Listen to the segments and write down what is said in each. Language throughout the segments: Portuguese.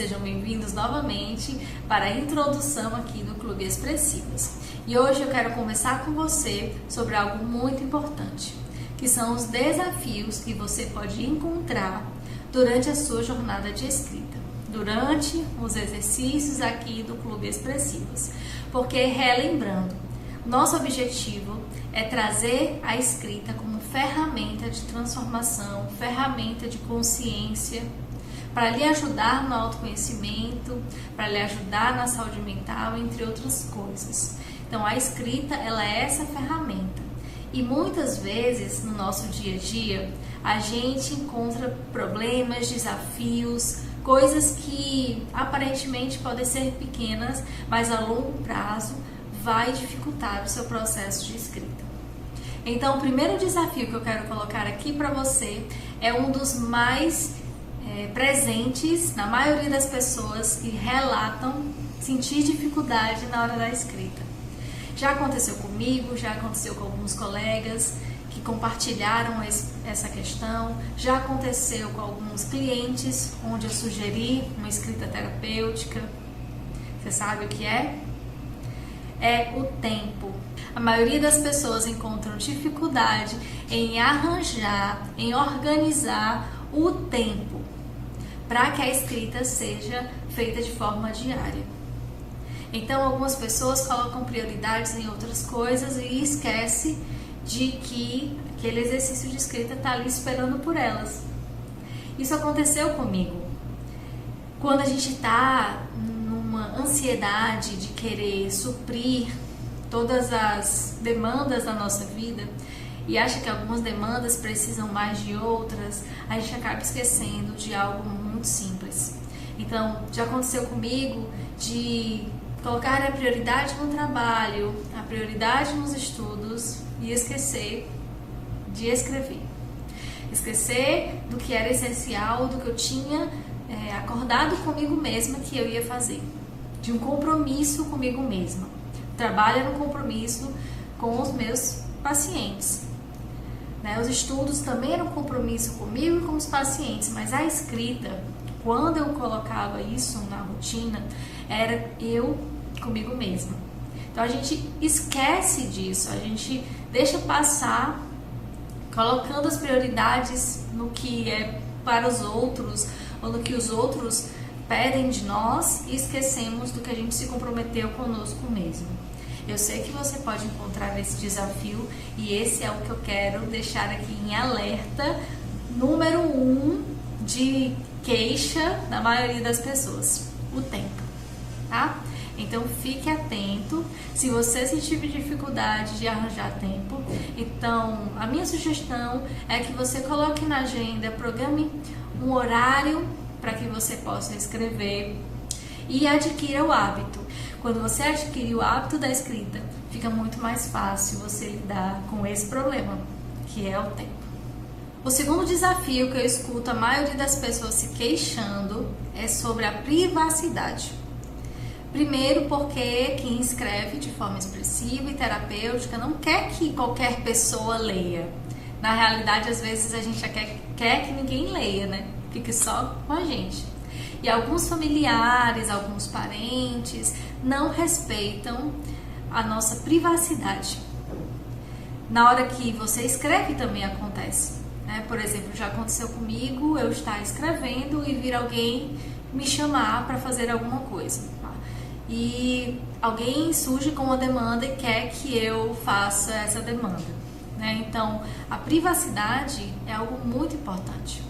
sejam bem-vindos novamente para a introdução aqui no Clube Expressivas. E hoje eu quero conversar com você sobre algo muito importante, que são os desafios que você pode encontrar durante a sua jornada de escrita, durante os exercícios aqui do Clube Expressivas. Porque, relembrando, nosso objetivo é trazer a escrita como ferramenta de transformação, ferramenta de consciência, para lhe ajudar no autoconhecimento, para lhe ajudar na saúde mental, entre outras coisas. Então, a escrita, ela é essa ferramenta. E muitas vezes, no nosso dia a dia, a gente encontra problemas, desafios, coisas que aparentemente podem ser pequenas, mas a longo prazo vai dificultar o seu processo de escrita. Então, o primeiro desafio que eu quero colocar aqui para você é um dos mais presentes na maioria das pessoas que relatam sentir dificuldade na hora da escrita. Já aconteceu comigo, já aconteceu com alguns colegas que compartilharam essa questão, já aconteceu com alguns clientes onde eu sugeri uma escrita terapêutica. Você sabe o que é? É o tempo. A maioria das pessoas encontram dificuldade em arranjar, em organizar o tempo para que a escrita seja feita de forma diária. Então, algumas pessoas colocam prioridades em outras coisas e esquece de que aquele exercício de escrita está ali esperando por elas. Isso aconteceu comigo. Quando a gente está numa ansiedade de querer suprir todas as demandas da nossa vida e acha que algumas demandas precisam mais de outras, a gente acaba esquecendo de algo muito simples. Então, já aconteceu comigo de colocar a prioridade no trabalho, a prioridade nos estudos e esquecer de escrever. Esquecer do que era essencial, do que eu tinha acordado comigo mesma que eu ia fazer. De um compromisso comigo mesma. O trabalho era um compromisso com os meus pacientes. Os estudos também eram um compromisso comigo e com os pacientes, mas a escrita, quando eu colocava isso na rotina, era eu comigo mesma. Então a gente esquece disso, a gente deixa passar, colocando as prioridades no que é para os outros, ou no que os outros pedem de nós, e esquecemos do que a gente se comprometeu conosco mesmo. Eu sei que você pode encontrar esse desafio e esse é o que eu quero deixar aqui em alerta número 1 de queixa da maioria das pessoas: o tempo, tá? Então fique atento. Se você sentir dificuldade de arranjar tempo, então a minha sugestão é que você coloque na agenda, programe um horário para que você possa escrever e adquira o hábito. Quando você adquire o hábito da escrita, fica muito mais fácil você lidar com esse problema, que é o tempo. O segundo desafio que eu escuto a maioria das pessoas se queixando é sobre a privacidade. Primeiro, porque quem escreve de forma expressiva e terapêutica não quer que qualquer pessoa leia. Na realidade, às vezes a gente já quer que ninguém leia, né? Fique só com a gente. E alguns familiares, alguns parentes não respeitam a nossa privacidade. Na hora que você escreve também acontece, né? Por exemplo, já aconteceu comigo eu estar escrevendo e vir alguém me chamar para fazer alguma coisa. E alguém surge com uma demanda e quer que eu faça essa demanda, né? Então, a privacidade é algo muito importante.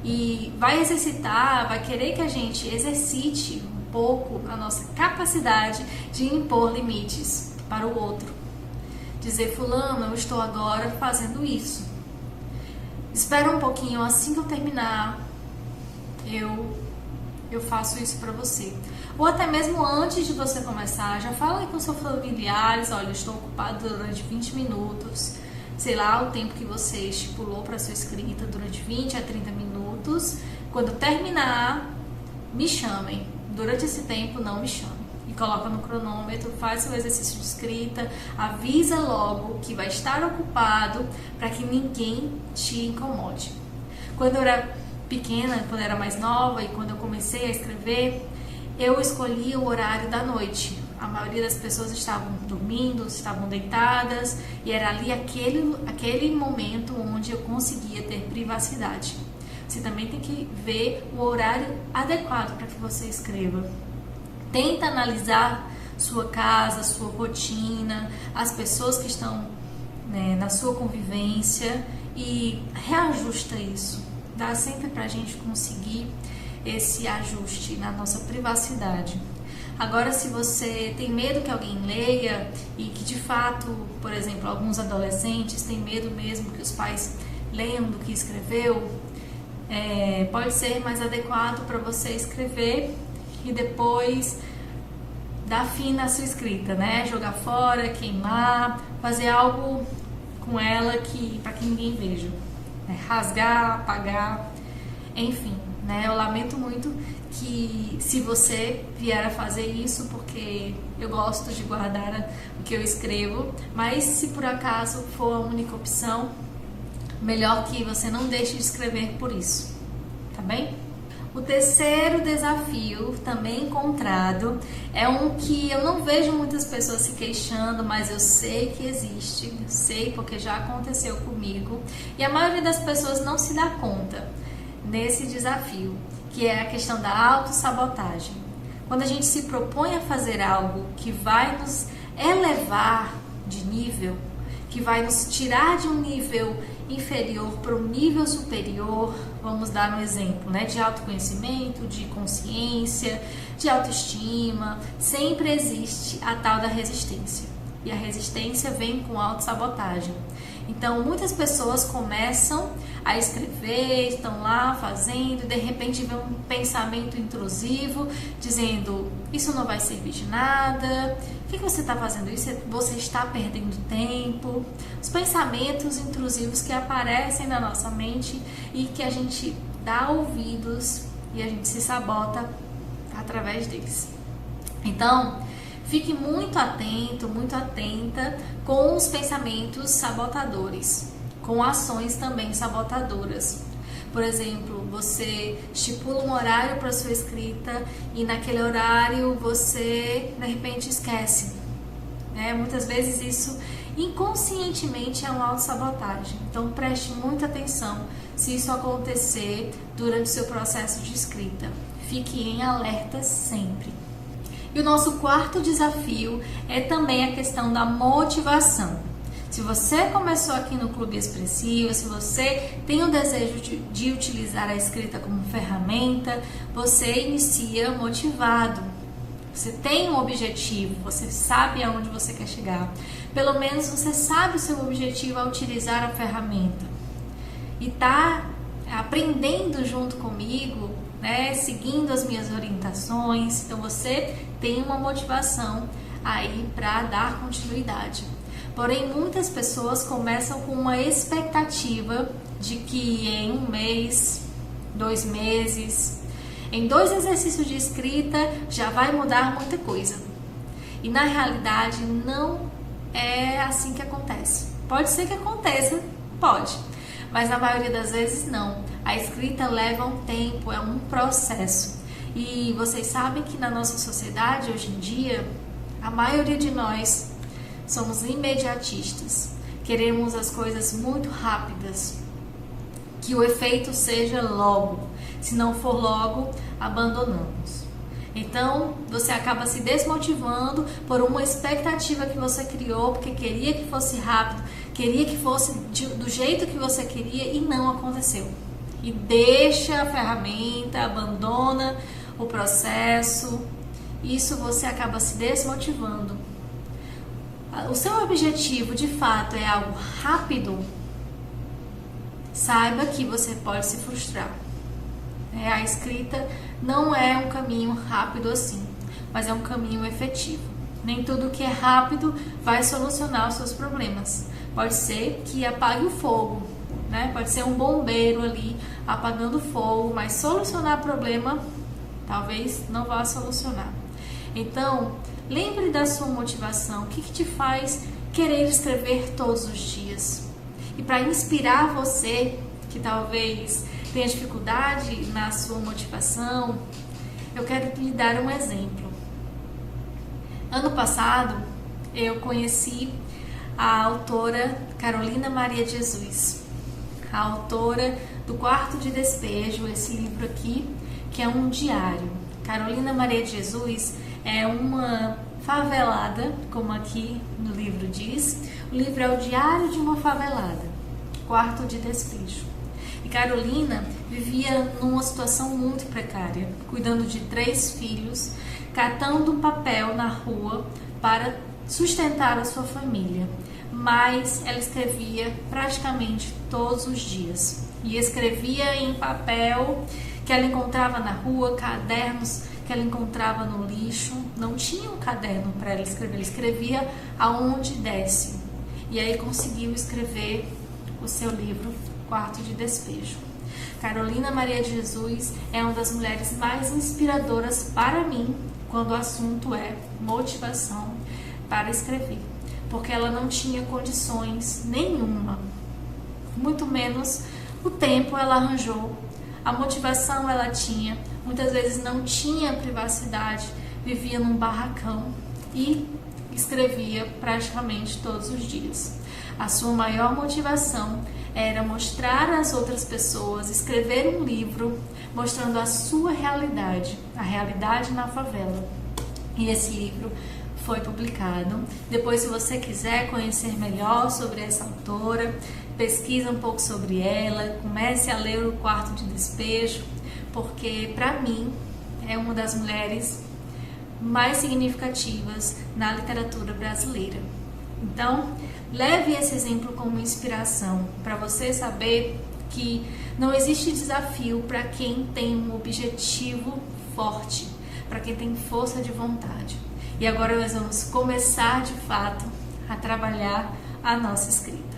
E vai exercitar, vai querer que a gente exercite um pouco a nossa capacidade de impor limites para o outro. Dizer: fulano, eu estou agora fazendo isso. Espera um pouquinho, assim que eu terminar, eu faço isso para você. Ou até mesmo antes de você começar, já fala aí com seus familiares: olha, eu estou ocupado durante 20 minutos, sei lá, o tempo que você estipulou para sua escrita, durante 20 a 30 minutos. Quando terminar, me chamem. Durante esse tempo, não me chamem. E coloca no cronômetro, faz seu exercício de escrita, avisa logo que vai estar ocupado para que ninguém te incomode. Quando eu era pequena, quando era mais nova e quando eu comecei a escrever, eu escolhia o horário da noite. A maioria das pessoas estavam dormindo, estavam deitadas, e era ali aquele momento onde eu conseguia ter privacidade. Você também tem que ver o horário adequado para que você escreva. Tenta analisar sua casa, sua rotina, as pessoas que estão, né, na sua convivência, e reajusta isso. Dá sempre para a gente conseguir esse ajuste na nossa privacidade. Agora, se você tem medo que alguém leia e que de fato, por exemplo, alguns adolescentes têm medo mesmo que os pais leiam do que escreveu, pode ser mais adequado para você escrever e depois dar fim na sua escrita, né? Jogar fora, queimar, fazer algo com ela para que ninguém veja, né? Rasgar, apagar, enfim, né? Eu lamento muito que se você vier a fazer isso, porque eu gosto de guardar o que eu escrevo, mas se por acaso for a única opção, melhor que você não deixe de escrever por isso, tá bem? O terceiro desafio, também encontrado, é um que eu não vejo muitas pessoas se queixando, mas eu sei que existe, eu sei porque já aconteceu comigo, e a maioria das pessoas não se dá conta nesse desafio, que é a questão da autossabotagem. Quando a gente se propõe a fazer algo que vai nos elevar de nível, que vai nos tirar de um nível inferior para um nível superior, vamos dar um exemplo, né, de autoconhecimento, de consciência, de autoestima, sempre existe a tal da resistência. E a resistência vem com autossabotagem. Então, muitas pessoas começam a escrever, estão lá fazendo, e de repente vem um pensamento intrusivo dizendo: isso não vai servir de nada, por que você está fazendo isso? Você está perdendo tempo. Os pensamentos intrusivos que aparecem na nossa mente e que a gente dá ouvidos e a gente se sabota através deles. Então, fique muito atento, muito atenta com os pensamentos sabotadores, com ações também sabotadoras. Por exemplo, você estipula um horário para sua escrita e naquele horário você de repente esquece, né? Muitas vezes isso inconscientemente é uma autossabotagem. Então preste muita atenção se isso acontecer durante o seu processo de escrita. Fique em alerta sempre. E o nosso quarto desafio é também a questão da motivação. Se você começou aqui no Clube Expressiva, se você tem o desejo de utilizar a escrita como ferramenta, você inicia motivado. Você tem um objetivo, você sabe aonde você quer chegar. Pelo menos você sabe o seu objetivo ao utilizar a ferramenta. E tá aprendendo junto comigo, né, seguindo as minhas orientações. Então você tem uma motivação aí para dar continuidade. Porém, muitas pessoas começam com uma expectativa de que em 1 mês, 2 meses, em 2 exercícios de escrita já vai mudar muita coisa. E na realidade não é assim que acontece. Pode ser que aconteça, pode, mas na maioria das vezes não. A escrita leva um tempo, é um processo. E vocês sabem que na nossa sociedade hoje em dia, a maioria de nós somos imediatistas. Queremos as coisas muito rápidas, que o efeito seja logo. Se não for logo, abandonamos. Então, você acaba se desmotivando por uma expectativa que você criou, porque queria que fosse rápido, queria que fosse do jeito que você queria e não aconteceu. E deixa a ferramenta, abandona o processo. Isso você acaba se desmotivando. O seu objetivo de fato é algo rápido, saiba que você pode se frustrar. A escrita não é um caminho rápido assim, mas é um caminho efetivo. Nem tudo que é rápido vai solucionar os seus problemas. Pode ser que apague o fogo, né? Pode ser um bombeiro ali apagando o fogo, mas solucionar o problema talvez não vá solucionar. Então, lembre da sua motivação. O que te faz querer escrever todos os dias? E para inspirar você, que talvez tenha dificuldade na sua motivação, eu quero lhe dar um exemplo. Ano passado, eu conheci a autora Carolina Maria de Jesus, a autora do Quarto de Despejo, esse livro aqui, que é um diário. Carolina Maria de Jesus é uma favelada, como aqui no livro diz. O livro é o Diário de uma Favelada, Quarto de Despejo. E Carolina vivia numa situação muito precária, cuidando de 3 filhos, catando um papel na rua para sustentar a sua família. Mas ela escrevia praticamente todos os dias. E escrevia em papel que ela encontrava na rua, cadernos que ela encontrava no lixo. Não tinha um caderno para ela escrever, ela escrevia aonde desse. E aí conseguiu escrever o seu livro, Quarto de Despejo. Carolina Maria de Jesus é uma das mulheres mais inspiradoras para mim quando o assunto é motivação para escrever, porque ela não tinha condições nenhuma, muito menos o tempo ela arranjou, a motivação ela tinha, muitas vezes não tinha privacidade, vivia num barracão e escrevia praticamente todos os dias. A sua maior motivação era mostrar às outras pessoas, escrever um livro mostrando a sua realidade, a realidade na favela. E esse livro foi publicado. Depois, se você quiser conhecer melhor sobre essa autora, pesquisa um pouco sobre ela, comece a ler o Quarto de Despejo, porque para mim é uma das mulheres mais significativas na literatura brasileira. Então, leve esse exemplo como inspiração para você saber que não existe desafio para quem tem um objetivo forte, para quem tem força de vontade. E agora nós vamos começar de fato a trabalhar a nossa escrita.